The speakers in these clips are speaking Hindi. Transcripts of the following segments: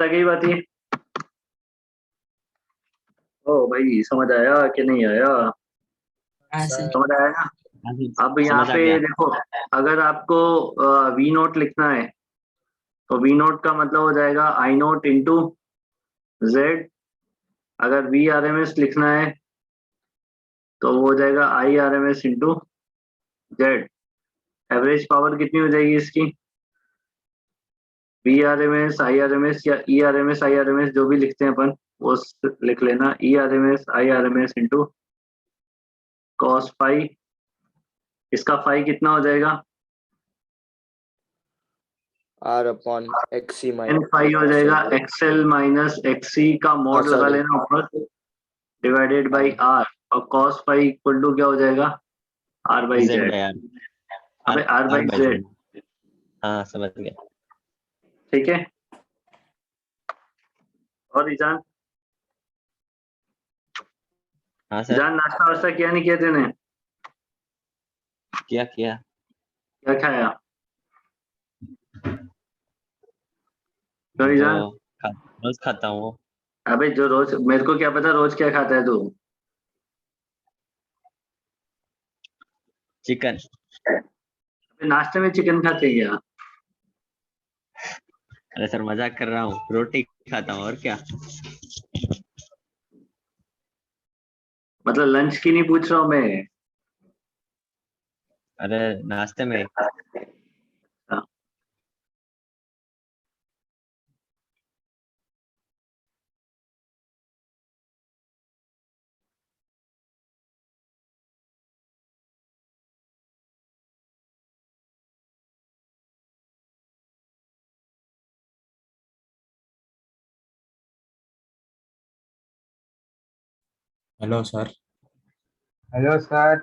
लगी बात ये। ओ भाई समझ आया कि नहीं आया? हाँ सर। समझ आया ना? हाँ जी, अब यहाँ समझ आ पे गया। देखो, अगर आपको वी नोट लिखना है तो वी नोट का मतलब हो जाएगा आई नोट इंटू जेड। अगर वी आर एम एस लिखना है तो वो हो जाएगा I R M S into Z. Average power कितनी हो जाएगी इसकी? V R M S I R M S या E R M S I R M S जो भी लिखते हैं अपन, वो लिख लेना E R M S I R M S into cos phi. इसका फाई कितना हो जाएगा? R upon XC N minus phi हो जाएगा एक्सएल माइनस एक्सी का मोड लगा सॉरी लेना ऊपर, डिवाइडेड बाई आर। और कॉस फाई इक्वल टू क्या हो जाएगा? R by Z Z. By R. अबे R R by by Z. Z. हाँ समझ गया। ठीक है। और ईजान, हाँ सर। ईजान नाश्ता वास्ता किया नहीं किया तूने? क्या किया? क्या खाया? तो मैं तो ईजान, खा, रोज खाता हूँ वो। अबे जो रोज, मेरे को क्या पता रोज क्या खाता है तू? चिकन। अबे नाश्ते में चिकन खाते हैं क्या? अरे सर मजाक कर रहा हूँ, रोटी खाता हूँ और क्या। मतलब लंच की नहीं पूछ रहा हूँ मैं। अरे नाश्ते में। हाँ, हेलो सर। Hello sir.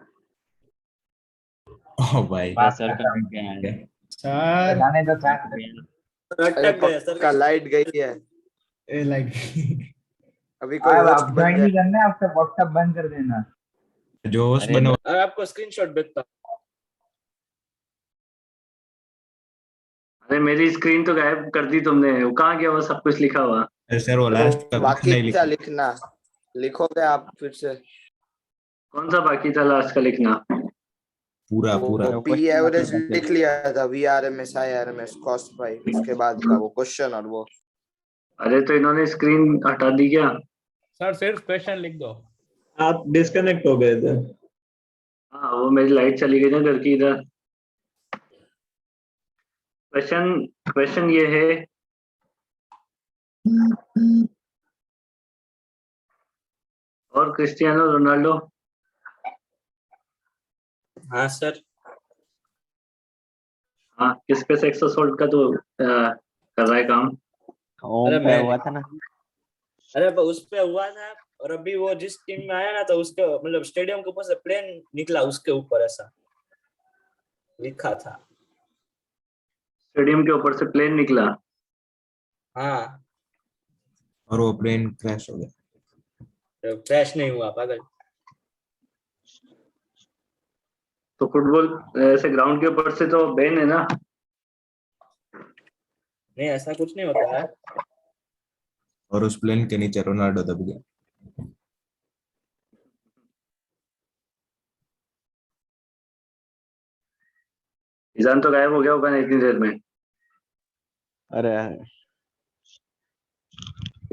ओ भाई। अरे बात सर का करता नेट हूँ। गया है। सर जाने दो नेट सर। गया। अरे पक्का लाइट गई है। लाइक अभी कोई अब होस्ट आप बन ज्वाइन जाए। नहीं करना है, आपका व्हाट्सएप बंद कर देना। जो होस्ट अरे बनो। अरे आपको स्क्रीनशॉट भेजता अरे मेरी स्क्रीन तो गायब कर दी तुमने, वो कहाँ गया वो सब कुछ लिखा हुआ? सर वो हूँ। लास्ट का तो कुछ बाकी नहीं क्या लिखा। लिखना लिखोगे आप फिर से। कौन सा बाकी था लास्ट का लिखना? पूरा पूरा। वो वो पी क्वेश्चन एवरेज आंसर लिख लिया था, V R M S I R M S cos भाई, उसके बाद का वो क्वेश्चन और वो। अरे तो इन्होंने स्क्रीन हटा दी क्या? सर सिर्फ क्वेश्चन लिख दो। आप डिस्कनेक्ट हो गए थे। हाँ वो मेरी लाइट चली गई ना घर की इधर। क्वेश्चन क्वेश्चन ये है, और क्रिस्टियानो रोनाल्डो हाँ सर। हाँ किस पे सेक्स असोल्ट का तो कर रहा है काम? ओम पे मैं हुआ था ना। अरे उस पे हुआ था। और अभी वो जिस टीम में आया ना, तो उसके मतलब स्टेडियम के ऊपर से प्लेन निकला, उसके ऊपर ऐसा लिखा था। स्टेडियम के ऊपर से प्लेन निकला? हाँ। और वो प्लेन क्रैश हो गया। क्रैश नहीं हुआ पागल। तो फुटबॉल ऐसे ग्राउंड के ऊपर से तो बैन है ना? नहीं ऐसा कुछ नहीं होता है। और उस प्लेन के नीचे रोनाल्डो दब गया। ईजान तो गायब हो गया होगा ना इतनी देर में। अरे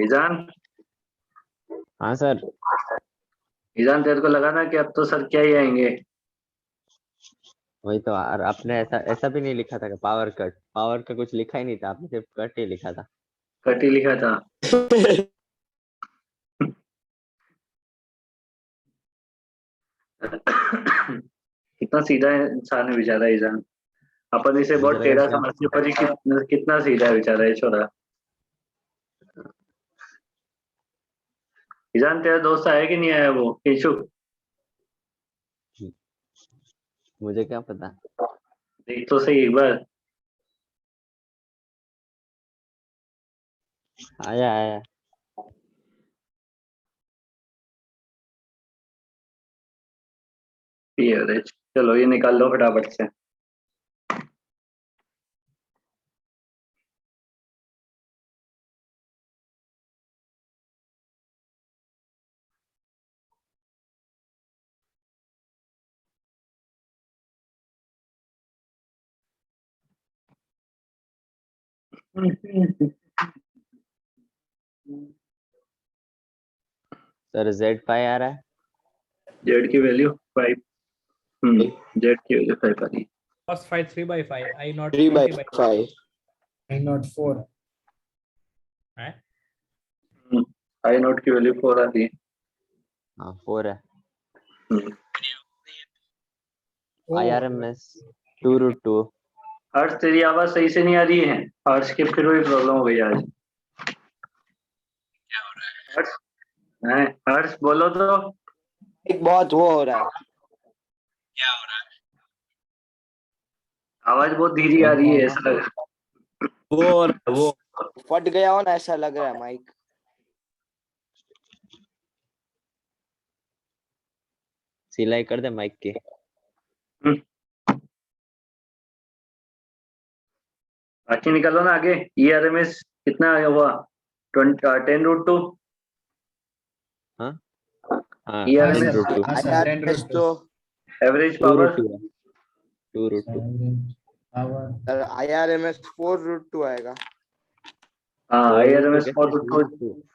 ईजान, हाँ सर। ईजान तेरे को लगा ना कि अब तो सर क्या ही आएंगे? वही तो, और आपने ऐसा ऐसा भी नहीं लिखा था कि पावर कट, पावर का कुछ लिखा ही नहीं था, आपने सिर्फ कट ही लिखा था। कटी लिखा था। कितना सीधा इंसान है बेचारा ईजान। अपन इसे बहुत बेचारे का टेढ़ा क्या समझते, पता। पर ये कितना सीधा है बेचारा ये छोरा। ईजान तेरा दोस्त आया कि नहीं आया वो केशु? मुझे क्या पता। देख तो सही एक बार। आया आया। ये चलो ये निकाल लो फटाफट से। सर Z5 आ रहा है। जेड की वैल्यू 5। जेड की वैल्यू 5 आ रही है। cos phi 3/5, I not 3/5. I not 4. है। आई नोट की वैल्यू 4 आ रही है। हाँ 4 है। हम्म, IRMS 2√2। हर्ष तेरी आवाज सही से नहीं आ रही है। हर्ष के फिर वही प्रॉब्लम हो गई आज। हर्ष हर्ष बोलो तो। एक बहुत वो हो रहा है। आवाज बहुत धीरे आ रही है ऐसा लग रहा वो फट गया हो ना ऐसा लग रहा है माइक। सिलाई कर दे माइक की। है। बाकी निकालो ना आगे। ERMS कितना आया हुआ? 10√2। हाँ हाँ ERMS 10√2। हाँ सर, IRMS 10√2. तो एवरेज पावर 2√2 है। 2√2। Power. IRMS 4√2 आएगा। हाँ 4√2 IRMS कैसे? 4√2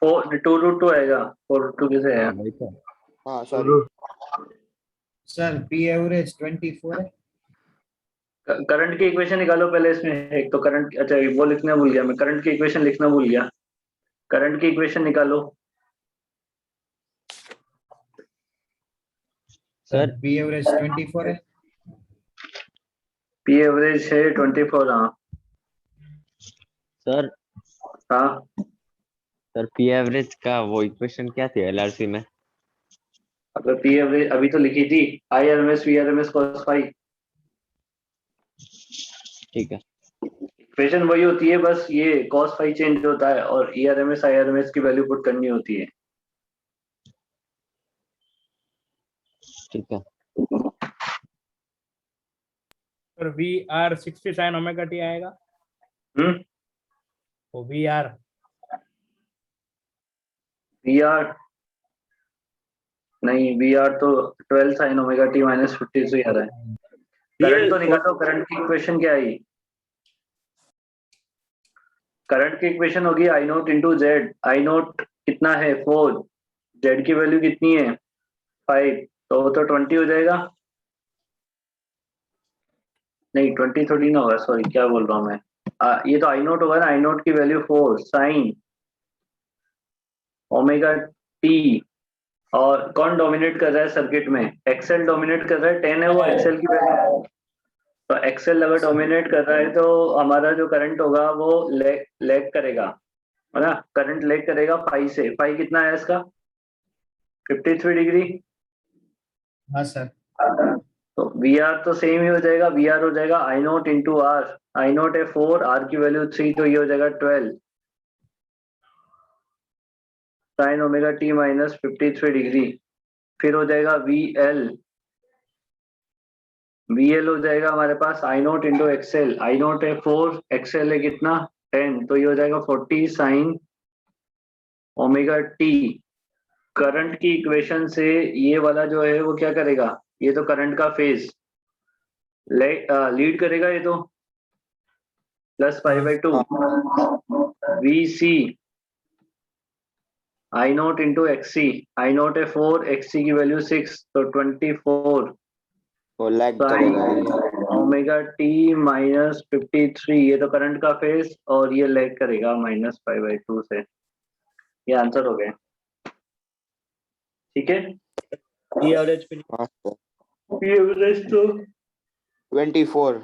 2√2। 2√2 आएगा। 4√2 कैसे हाँ आया? वही तो। हाँ सॉरी। सर P average 24 है. करंट की इक्वेशन निकालो पहले इसमें। एक तो करंट, अच्छा वो लिखना भूल गया मैं, करंट की इक्वेशन लिखना भूल गया। करंट की इक्वेशन निकालो। सर P average 24 है. पी एवरेज है 24। हाँ सर हाँ सर पी एवरेज का वो इक्वेशन क्या थी LRC में? अगर पी एवरेज अभी तो लिखी थी, IRMS VRMS cos phi। ठीक है। इक्वेशन वही होती है, बस ये cos phi चेंज होता है और ERMS IRMS की वैल्यू पुट करनी होती है। ठीक है। फिर VR 60 sin omega t आएगा। वो VR VR नहीं, VR तो 12 sin omega t minus 53 आ रहा है। करंट तो निकालो। करंट की इक्वेशन क्या आई? करंट की इक्वेशन होगी I naught into Z. I note कितना है? 4। जेड की वैल्यू कितनी है? 5। तो वो तो 20 हो जाएगा। नहीं 20 थोड़ी ना होगा, सॉरी क्या बोल रहा हूँ मैं। ये तो I नोट होगा ना। I नोट की वैल्यू 4 साइन ओमेगा टी। और कौन डोमिनेट कर रहा है सर्किट में? एक्सेल डोमिनेट कर रहा है। 10 है वो एक्सेल की वैल्यू। तो एक्सेल अगर डोमिनेट कर रहा है तो हमारा जो करंट होगा वो लेग करेगा, है ना। करंट लेग करेगा 5 से। 5 कितना है इसका? 53 डिग्री। हाँ सर. तो वी आर तो सेम ही हो जाएगा। वी आर हो जाएगा I naught into R. I naught है 4, आर की वैल्यू 3, तो ये हो जाएगा 12 sine omega T minus 53 degree. फिर हो जाएगा VL। VL हो जाएगा हमारे पास I naught into XL. I naught है 4, एक्सएल है कितना? 10, तो ये हो जाएगा 40 साइन ओमेगा टी। करंट की इक्वेशन से ये वाला जो है वो क्या करेगा? ये तो करंट का फेज लीड करेगा, ये तो +5/2 VC I naught into XC। I naught है 4, XC की वैल्यू 6, तो 24 वो लैग करेगा ये। Omega T minus 53। ये तो करंट का फेज और ये लैग करेगा -5/2 से। ये आंसर हो गया। ठीक है। एवरेज पे हाँ सर। एवरेज तो 24।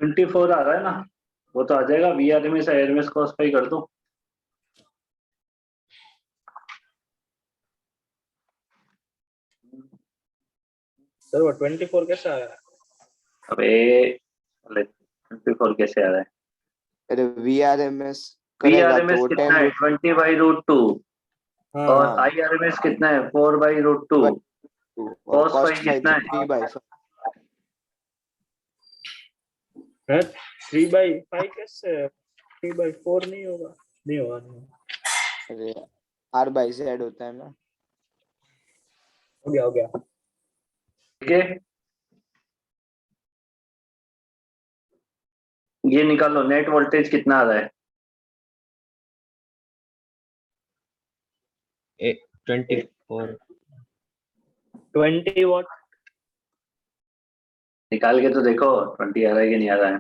24 आ रहा है ना, वो तो आ जाएगा। VRMS IRMS cos phi कर दो। सर वो 24 कैसा आया? अबे 24 कैसे आ रहा है? अरे VRMS करेगा तो VRMS वो कितना है? 20/√2। और हाँ IRMS कितना है? 4/√2। और cos phi कॉस्ट कितना है? 3/5। 3/5 कैसे? 3/4 नहीं होगा। नहीं होगा, नहीं होगा। अरे R/Z होता है ना। हो गया, हो गया। ठीक है। ये निकालो नेट वोल्टेज कितना आ रहा है। 24 20 watt. निकाल के तो देखो 20 आ रहा है कि नहीं आ रहा है।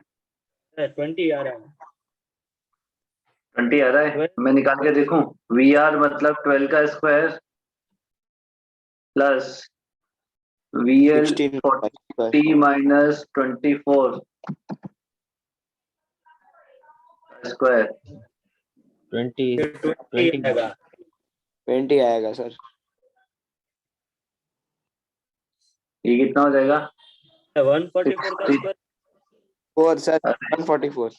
20 आ रहा है। 20 आ रहा है, मैं निकाल के देखूं। वी आर मतलब 12 का square plus V L 16 40 minus 24 square 20 फिर 20 20 आएगा। 20 आएगा सर। ये कितना हो जाएगा? 144 का स्क्वायर 4 सर 144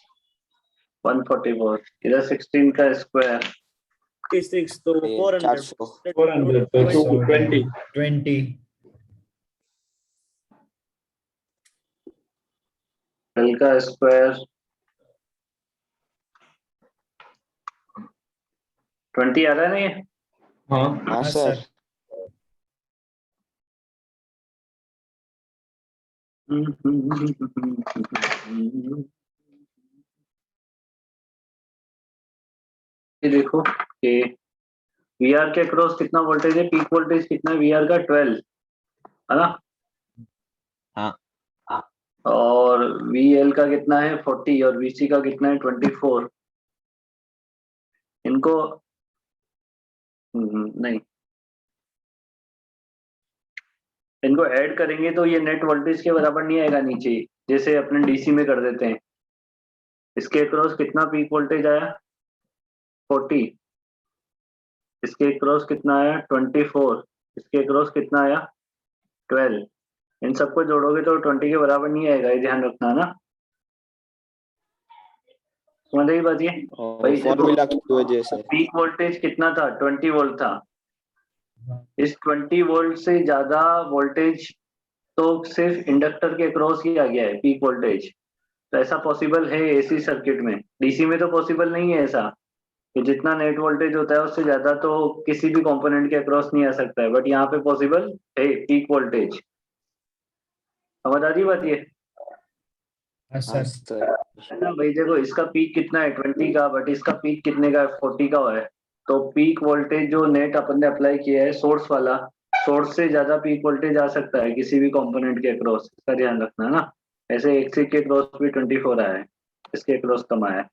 144 इधर 16 का स्क्वायर 56 तो ये 400 400 400 तो 20. 20. 12 का स्क्वायर 20 आ रहा है ना ये? हाँ हाँ हाँ सर। सर. ये देखो कि वी आर के अक्रॉस कितना वोल्टेज है, पीक वोल्टेज कितना है वी आर का? 12 है ना? हाँ और वी एल का कितना है? 40 और वीसी का कितना है? 24। इनको नहीं, इनको ऐड करेंगे तो ये नेट वोल्टेज के बराबर नहीं आएगा नीचे, जैसे अपने डीसी में कर देते हैं। इसके अक्रॉस कितना पीक वोल्टेज आया? 40। इसके अक्रॉस कितना आया? 24। इसके अक्रॉस कितना आया? 12। इन सबको जोड़ोगे तो 20 के बराबर नहीं आएगा, ये ध्यान रखना है ना। समझ रही बात ये? भाई फॉर्मूला की वजह से पीक वोल्टेज कितना था? 20 वोल्ट था। इस 20 वोल्ट से ज्यादा वोल्टेज तो सिर्फ इंडक्टर के क्रॉस ही आ गया है पीक वोल्टेज। तो ऐसा पॉसिबल है एसी सर्किट में, डीसी में तो पॉसिबल नहीं है ऐसा कि जितना नेट वोल्टेज होता है उससे ज्यादा तो किसी भी कंपोनेंट के अक्रॉस नहीं आ सकता है, बट यहाँ पे पॉसिबल है पीक वोल्टेज। समझ आ रही बात ये? हाँ हाँ सर. सर। है ना भाई? देखो इसका पीक कितना है? 20 का, बट इसका पीक कितने का है? 40 का है। तो पीक वोल्टेज जो नेट अपन ने अप्लाई किया है सोर्स वाला, सोर्स से ज्यादा पीक वोल्टेज आ सकता है किसी भी कंपोनेंट के अक्रॉस, इसका ध्यान रखना है ना। ऐसे एक्सी के अक्रॉस भी 24 आया है, इसके अक्रॉस कम आया है।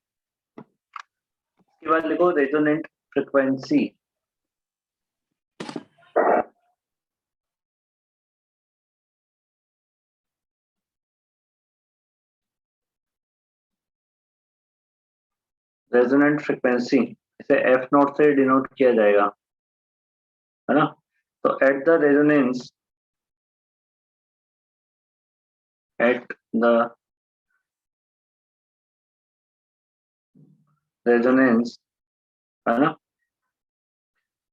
इसके बाद लिखो रेजोनेंट फ्रिक्वेंसी। रेजोनेंट फ्रिक्वेंसी इसे एफ नॉट से डिनोट किया जाएगा, है ना। तो at the resonance, at the resonance, है ना,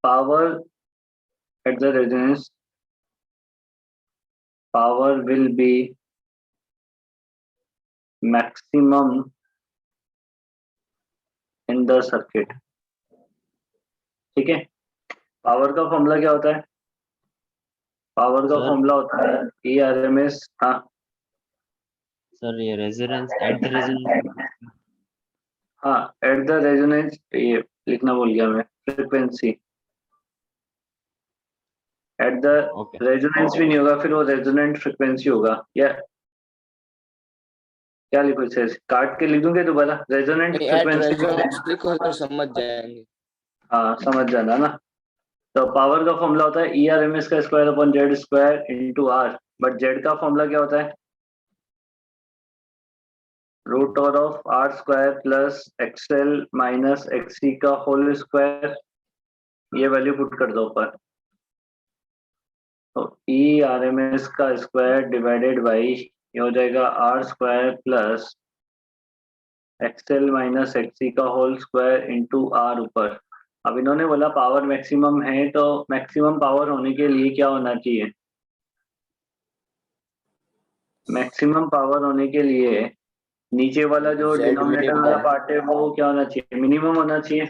power at the resonance, power will be maximum in the circuit। ठीक है, पावर का फॉर्मूला क्या होता है? पावर का सर फॉर्मूला होता है ई आर एम एस। हाँ सर ये रेजोनेंस एट द रेजोनेंस हाँ, एट द रेजोनेंस, ये लिखना भूल गया मैं, frequency at the okay resonance भी नहीं होगा, फिर वो रेजोनेंट फ्रिक्वेंसी होगा। या क्या लिखो इसे, काट के लिख दूंगे दोबारा, रेजोनेंट एट फ्रिक्वेंसी। रेजोनेंस लिखो तो समझ जाएंगे। हाँ समझ जाना ना। तो पावर का फॉर्मूला होता है ई आर एम एस का square upon Z square into R, but Z का फॉर्मूला क्या होता है? Root over of R square plus XL minus XC का होल स्क्वायर। ये वैल्यू पुट कर दो ऊपर। तो ई आर एम एस का स्क्वायर डिवाइडेड बाई ये हो जाएगा R square plus XL minus XC का होल स्क्वायर इंटू आर ऊपर। अब इन्होंने बोला पावर मैक्सिमम है, तो मैक्सिमम पावर होने के लिए क्या होना चाहिए? मैक्सिमम पावर होने के लिए नीचे वाला जो Z डिनोमिनेटर वाला minimum। पार्ट है वो क्या होना चाहिए? मिनिमम होना चाहिए।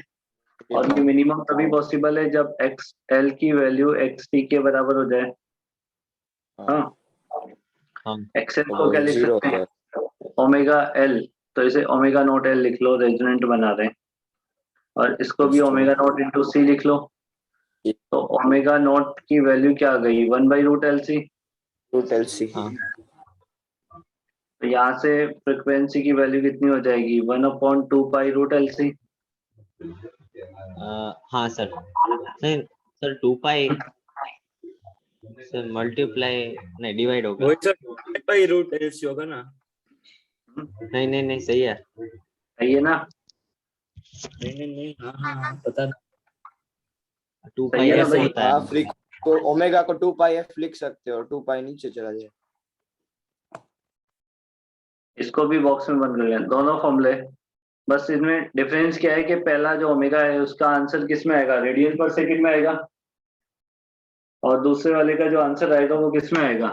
और ये मिनिमम तभी पॉसिबल है जब एक्स एल की वैल्यू एक्स टी के बराबर हो जाए। हाँ, हाँ एक्सएल को क्या लिख जीरो सकते हैं? सर। ओमेगा एल, तो इसे ओमेगा नॉट एल लिख लो, रेजोनेंट बना दें। और इसको भी ओमेगा नॉट इंटू सी लिख लो। तो ओमेगा नॉट की वैल्यू क्या आ गई 1/√LC। Root LC। हाँ तो यहाँ से फ्रिक्वेंसी की वैल्यू कितनी हो जाएगी 1/2π√LC। हाँ सर सर सर 2 पाई सर मल्टीप्लाई नहीं डिवाइड होगा। वही सर पाई रूट LC होगा ना। नहीं नहीं नहीं सही है। सही है ना। नहीं हाँ हाँ पता नहीं। 2 पाई है ना ऐसे भाई? होता है। हाँ फ्रीक तो ओमेगा को 2πf लिख सकते हो, 2π नीचे चला जाए। इसको भी बॉक्स में बंद कर लें दोनों फॉर्मूले। बस इसमें डिफरेंस क्या है कि पहला जो ओमेगा है उसका आंसर किस में आएगा रेडियन पर सेकंड में आएगा, और दूसरे वाले का जो आंसर आएगा वो किस में आएगा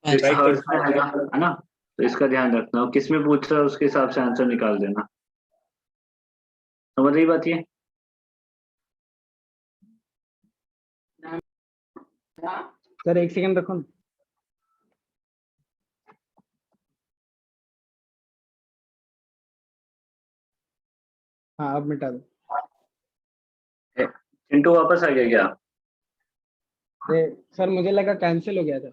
हर्ट्ज में आएगा, है ना। तो इसका ध्यान रखना, और किस में पूछ रहा है उसके हिसाब से आंसर निकाल देना। समझ रही बात ये? सर एक सेकंड रखो ना। हाँ अब मिटा दो। चिंटू वापस आ गया क्या? सर मुझे लगा कैंसिल हो गया था।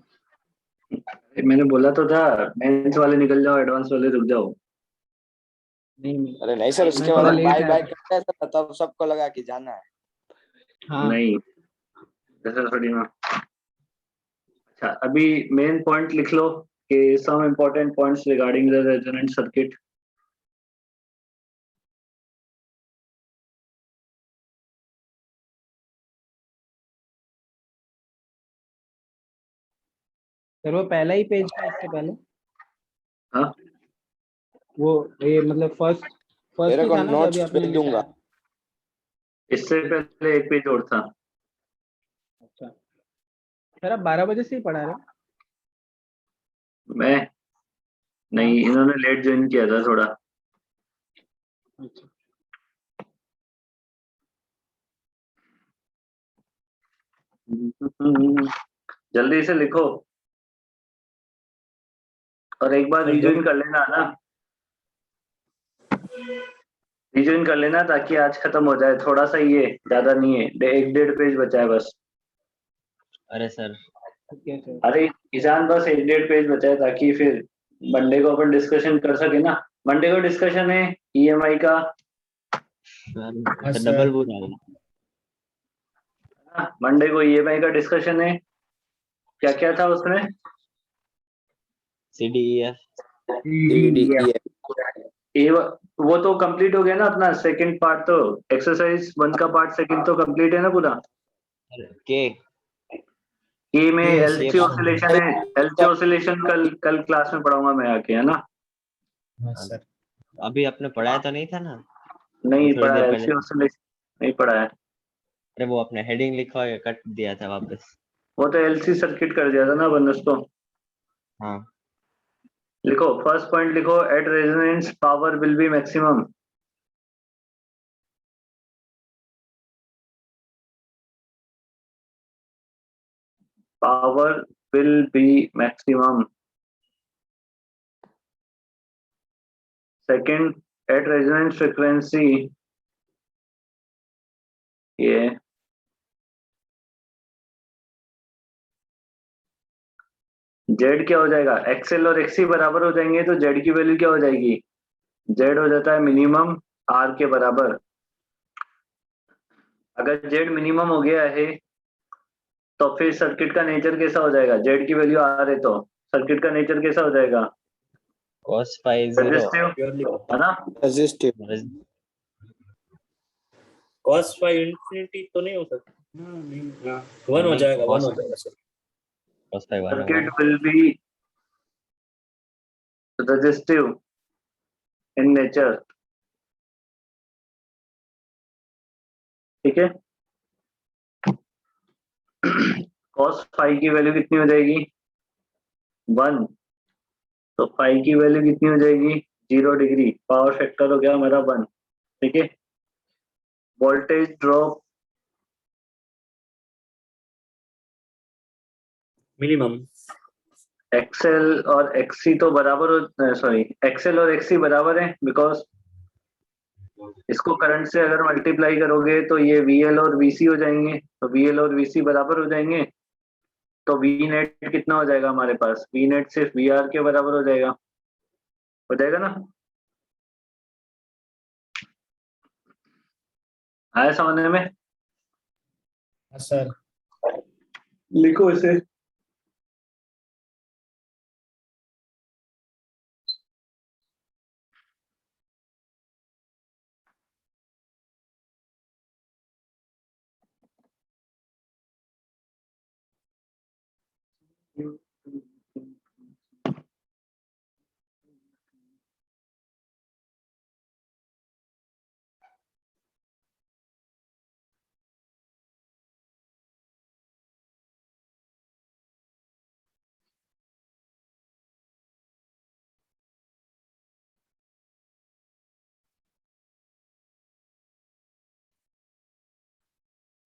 मैंने बोला तो था मेंस वाले निकल जाओ, एडवांस वाले रुक जाओ। नहीं अरे नहीं सर, उसके मैं थोड़ा बाद लेट बाय आया बाय था। करते हैं तो तब सबको लगा कि जाना है। हाँ नहीं ऐसा थोड़ी ना। अच्छा अभी मेन पॉइंट लिख लो कि some important points regarding the resonant circuit. Sir वो पहला ही पेज था इससे पहले। हाँ वो ये मतलब फर्स्ट मेरे ही को था ना जो अभी नोट्स आपने भेज दूंगा। मिटाया। इससे पहले एक पेज और था। अच्छा सर आप 12 बजे से ही पढ़ा रहे हो? मैं नहीं, इन्होंने लेट ज्वाइन किया था थोड़ा। अच्छा जल्दी से लिखो और एक बार रिज्वाइन कर लेना ना, रिज्वाइन कर लेना ताकि आज खत्म हो जाए। थोड़ा सा ही है, ज्यादा नहीं है, 1-1.5 पेज बचा है बस। अरे सर ठीक है सर। अरे ईशान बस 1-1.5 पेज बचा है ताकि फिर मंडे को अपन डिस्कशन कर सके ना। मंडे को डिस्कशन है EMI का। सर डबल बुक आएगा। मंडे को EMI का डिस्कशन है। क्या क्या था उसमें? CDEF ए वो तो कंप्लीट हो गया ना अपना सेकंड पार्ट। तो एक्सरसाइज 1 का पार्ट सेकंड तो कंप्लीट है ना पूरा। के ए में Yes, LC yes. ऑसिलेशन है। LC ऑसिलेशन कल कल क्लास में पढ़ाऊंगा मैं आके, है ना। हाँ सर। अभी आपने पढ़ाया तो नहीं था ना? नहीं थोड़ी पढ़ा देर है, पहले। LC ऑसिलेशन नहीं पढ़ा है। अरे वो आपने हेडिंग लिखा है कट दिया था वापस। वो तो LC सर्किट कर दिया था ना अपन उसको। हाँ लिखो फर्स्ट पॉइंट लिखो, at resonance power will be maximum. Power will be maximum. Second, at resonance frequency ये जेड क्या हो जाएगा, XL और XC बराबर हो जाएंगे तो जेड की वैल्यू क्या हो जाएगी, जेड हो जाता है मिनिमम आर के बराबर। अगर जेड मिनिमम हो गया है तो फिर सर्किट का नेचर कैसा हो जाएगा, जेड की वैल्यू आर है तो सर्किट का नेचर कैसा हो जाएगा, cos phi 0 रेजिस्टिव, है ना। रेजिस्टिव। cos phi इंफिनिटी तो नहीं हो सकता। नहीं 1 हो जाएगा, 1 हो जाएगा सर। cos phi 1 सर्किट होगा। Will be resistive in nature, ठीक है। cos फाई की वैल्यू कितनी हो जाएगी 1, तो फाई की वैल्यू कितनी हो जाएगी 0 डिग्री, पावर फैक्टर हो गया हमारा 1, ठीक है। वोल्टेज ड्रॉप मिनिमम XL और XC तो बराबर हो, सॉरी XL और XC बराबर है बिकॉज इसको करंट से अगर मल्टीप्लाई करोगे तो ये VL और VC हो जाएंगे, तो VL और VC बराबर हो जाएंगे, तो V नेट कितना हो जाएगा हमारे पास, V नेट सिर्फ VR के बराबर हो जाएगा ना। आया समझने में? हाँ सर। लिखो इसे।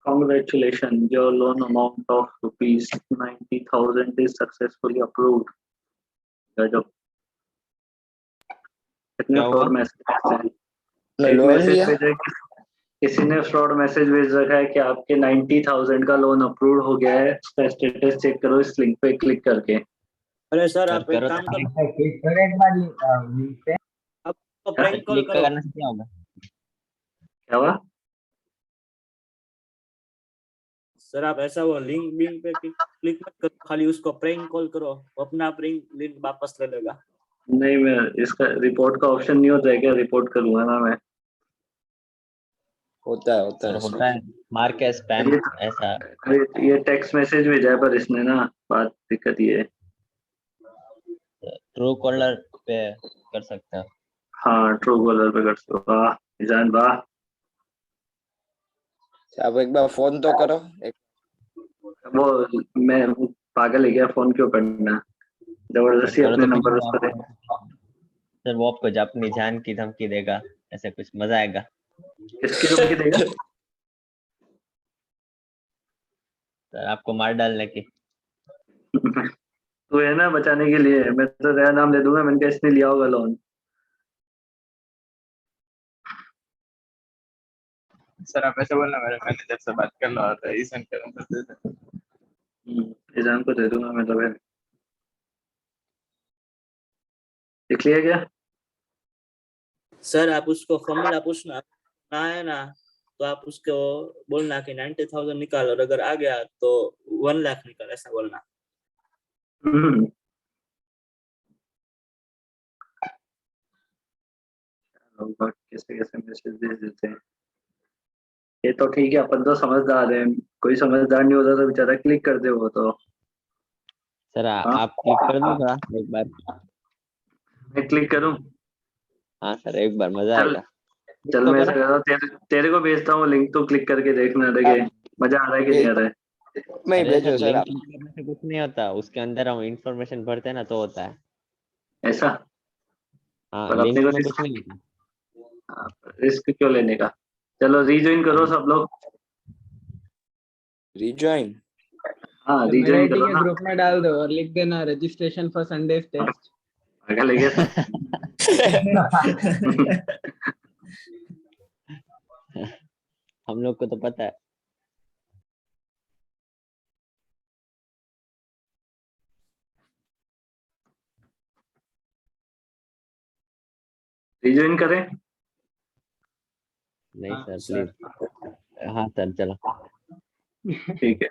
Congratulations, your loan amount of rupees 90,000 is successfully approved. गजब। कितने क्या हुआ? फ्रॉड मैसेज हैं? ने एक लोन मैसेज लिया भेजा है किसी ने फ्रॉड मैसेज भेज रखा है कि आपके 90,000 का लोन अप्रूव हो गया है, उसका स्टेटस चेक करो इस लिंक पे क्लिक करके। अरे सर सर आप एक करो काम तो करो, क्लिक करो एक बार लिंक पे। आपको प्रैंक कॉल क्लिक करो। करने से क्या होगा? क्या हुआ? सर आप ऐसा वो लिंक बिंक पे क्लिक मत करो, खाली उसको प्रैंक कॉल करो, वो अपना लिंक वापस ले लेगा। नहीं, मैं इसका रिपोर्ट का ऑप्शन नहीं होता है क्या? रिपोर्ट करूंगा ना मैं। होता है सर होता है, मार के स्पैम ये ऐसा। ये टेक्स्ट मैसेज भेजा है पर इसने ना, बात दिक्कत ये है। ट्रू कॉलर पे कर सकते हो। हाँ, ट्रू कॉलर पे कर सकते हो। वाह ईजान वाह। आप एक बार फोन तो करो। वो मैं पागल है क्या, फोन क्यों करना, जबरदस्ती करो अपने तो नंबर फिर उस पर। सर वो आपको अपनी जान की धमकी देगा, ऐसे कुछ मजा आएगा। किसकी धमकी देगा? सर आपको मार डालने की। तू है ना बचाने के लिए, मैं तो तेरा नाम ले दूंगा, मैंने कहा इसने लिया होगा लोन। सर आप ऐसे बोलना, मेरे मैनेजर से बात कर लो और ईसन करो। ईजान को दे दूंगा मैं तो। फिर लिख लिया क्या? सर आप उसको फॉर्मूला पूछना, ना है ना तो आप उसको बोलना कि 90,000 निकाल, और अगर आ गया तो 1 लाख निकाल, ऐसा बोलना। हम्म, लोग कैसे कैसे मैसेज भेज देते हैं। ये तो ठीक है, अपन तो समझदार हैं, कोई समझदार नहीं होता तो बेचारा क्लिक कर दे वो तो। सर हाँ, आप क्लिक कर दो थोड़ा एक बार। मैं क्लिक करूं? हाँ सर एक बार मजा चल आएगा। चल तो मैं ऐसा करो। करता हूँ, तेरे को भेजता हूँ लिंक, तो क्लिक करके देखना लगे मजा आ रहा है कि नहीं आ रहा है। मैं अरे भेजो सर सर लिंक आप। क्लिक करने से कुछ नहीं होता, उसके अंदर हम इंफॉर्मेशन भरते हैं ना तो होता है। ऐसा? हाँ पर अपने लिंक को में कुछ नहीं होता। रिस्क क्यों लेने का। चलो रीज्वाइन करो सब लोग। रिज्वाइन। हाँ रीज्वाइन कम्युनिटी करो के ना। ग्रुप में डाल दो और लिख देना रजिस्ट्रेशन फॉर संडेज टेस्ट। पागल है क्या? हम लोग को तो पता है। रीज्वाइन करें? नहीं हाँ, सर सर। प्लीज। हाँ सर चलो। ठीक है।